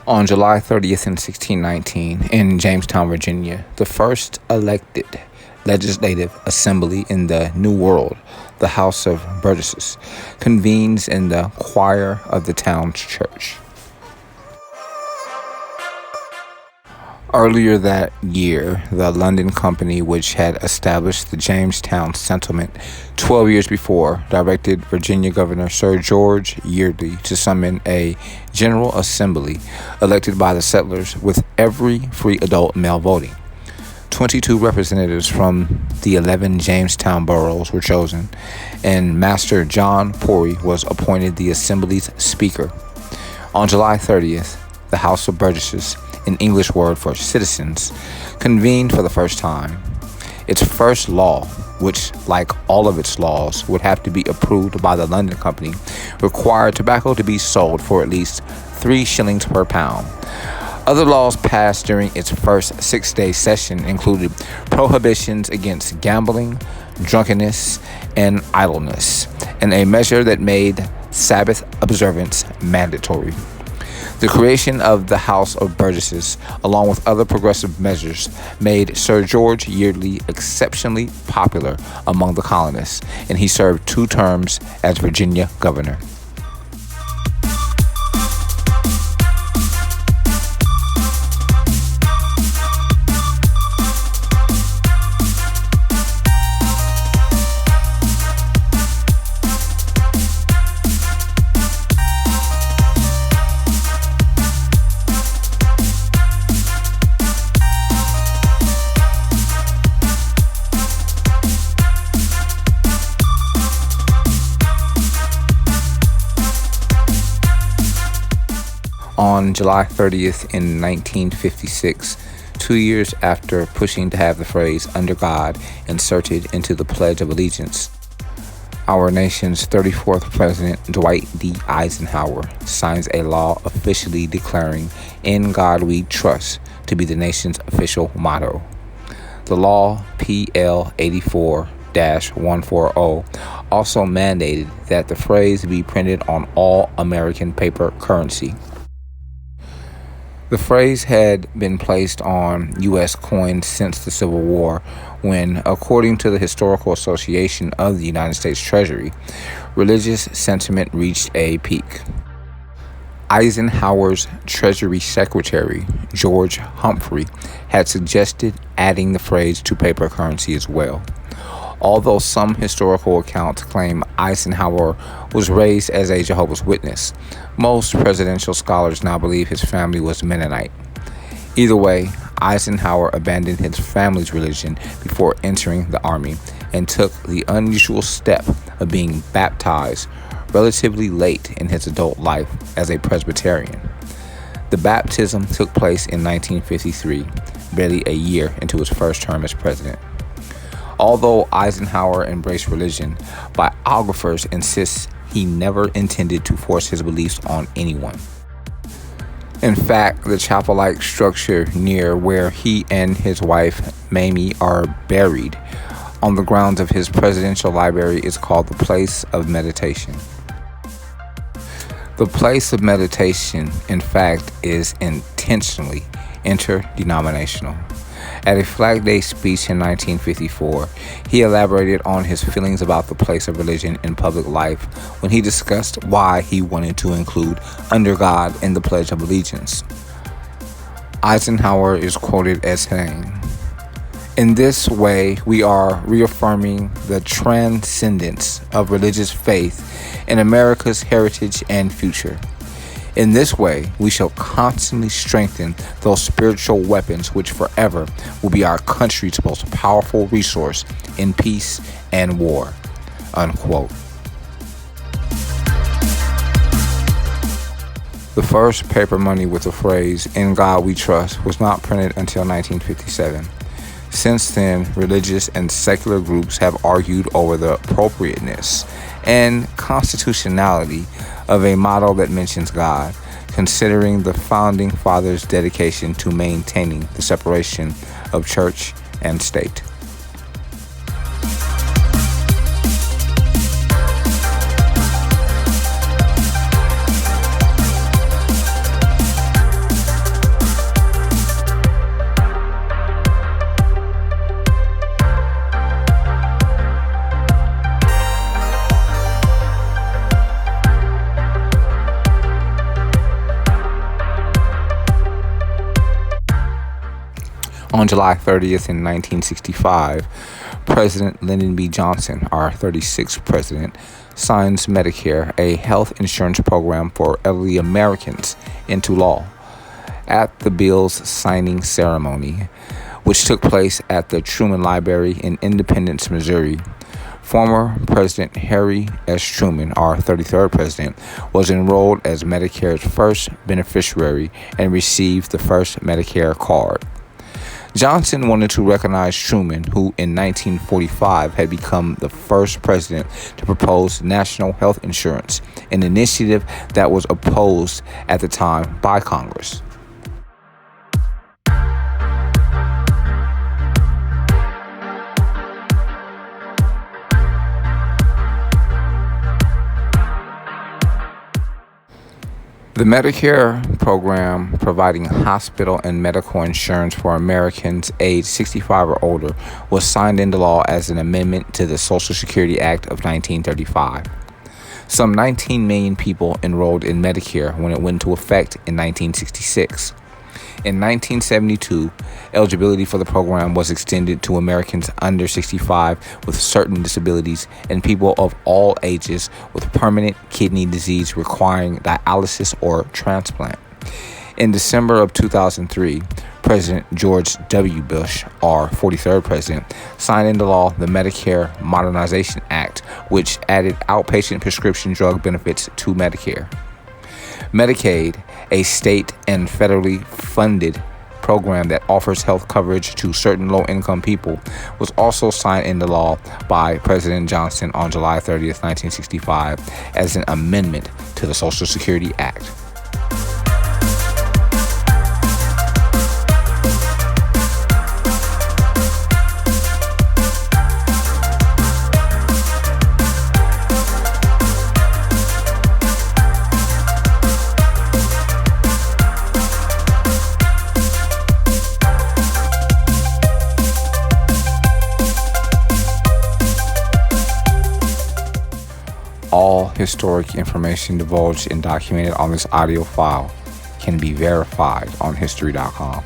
On July 30th in 1619, in Jamestown, Virginia, the first elected legislative assembly in the New World, the House of Burgesses, convenes in the choir of the town's church. Earlier that year, the London Company, which had established the Jamestown settlement 12 years before, directed Virginia Governor Sir George Yeardley to summon a General Assembly elected by the settlers with every free adult male voting. 22 representatives from the 11 Jamestown boroughs were chosen, and Master John Poree was appointed the Assembly's Speaker. On July 30th, the House of Burgesses, an English word for citizens, convened for the first time. Its first law, which, like all of its laws, would have to be approved by the London Company, required tobacco to be sold for at least 3 shillings per pound. Other laws passed during its first 6-day session included prohibitions against gambling, drunkenness, and idleness, and a measure that made Sabbath observance mandatory. The creation of the House of Burgesses, along with other progressive measures, made Sir George Yeardley exceptionally popular among the colonists, and he served 2 terms as Virginia governor. On July 30th in 1956, 2 years after pushing to have the phrase "under God" inserted into the Pledge of Allegiance, our nation's 34th President, Dwight D. Eisenhower, signs a law officially declaring "In God We Trust" to be the nation's official motto. The law, PL 84-140, also mandated that the phrase be printed on all American paper currency. The phrase had been placed on U.S. coins since the Civil War, when, according to the Historical Association of the United States Treasury, religious sentiment reached a peak. Eisenhower's Treasury Secretary, George Humphrey, had suggested adding the phrase to paper currency as well. Although some historical accounts claim Eisenhower was raised as a Jehovah's Witness, most presidential scholars now believe his family was Mennonite. Either way, Eisenhower abandoned his family's religion before entering the Army and took the unusual step of being baptized relatively late in his adult life as a Presbyterian. The baptism took place in 1953, barely a year into his first term as president. Although Eisenhower embraced religion, biographers insist he never intended to force his beliefs on anyone. In fact, the chapel-like structure near where he and his wife, Mamie, are buried on the grounds of his presidential library is called the Place of Meditation. The Place of Meditation, in fact, is intentionally interdenominational. At a Flag Day speech in 1954, he elaborated on his feelings about the place of religion in public life when he discussed why he wanted to include "under God" in the Pledge of Allegiance. Eisenhower is quoted as saying, "In this way, we are reaffirming the transcendence of religious faith in America's heritage and future. In this way, we shall constantly strengthen those spiritual weapons which forever will be our country's most powerful resource in peace and war." Unquote. The first paper money with the phrase "In God We Trust" was not printed until 1957. Since then, religious and secular groups have argued over the appropriateness and constitutionality of a motto that mentions God, considering the Founding Fathers' dedication to maintaining the separation of church and state. On July 30th in 1965, President Lyndon B. Johnson, our 36th president, signs Medicare, a health insurance program for elderly Americans, into law. At the bill's signing ceremony, which took place at the Truman Library in Independence, Missouri, former President Harry S. Truman, our 33rd president, was enrolled as Medicare's first beneficiary and received the first Medicare card. Johnson wanted to recognize Truman, who in 1945 had become the first president to propose national health insurance, an initiative that was opposed at the time by Congress. The Medicare program, providing hospital and medical insurance for Americans aged 65 or older, was signed into law as an amendment to the Social Security Act of 1935. Some 19 million people enrolled in Medicare when it went into effect in 1966. In 1972, eligibility for the program was extended to Americans under 65 with certain disabilities and people of all ages with permanent kidney disease requiring dialysis or transplant. In December of 2003, President George W. Bush, our 43rd president, signed into law the Medicare Modernization Act, which added outpatient prescription drug benefits to Medicare. Medicaid, a state and federally funded program that offers health coverage to certain low-income people, was also signed into law by President Johnson on July 30th, 1965, as an amendment to the Social Security Act. All historic information divulged and documented on this audio file can be verified on History.com.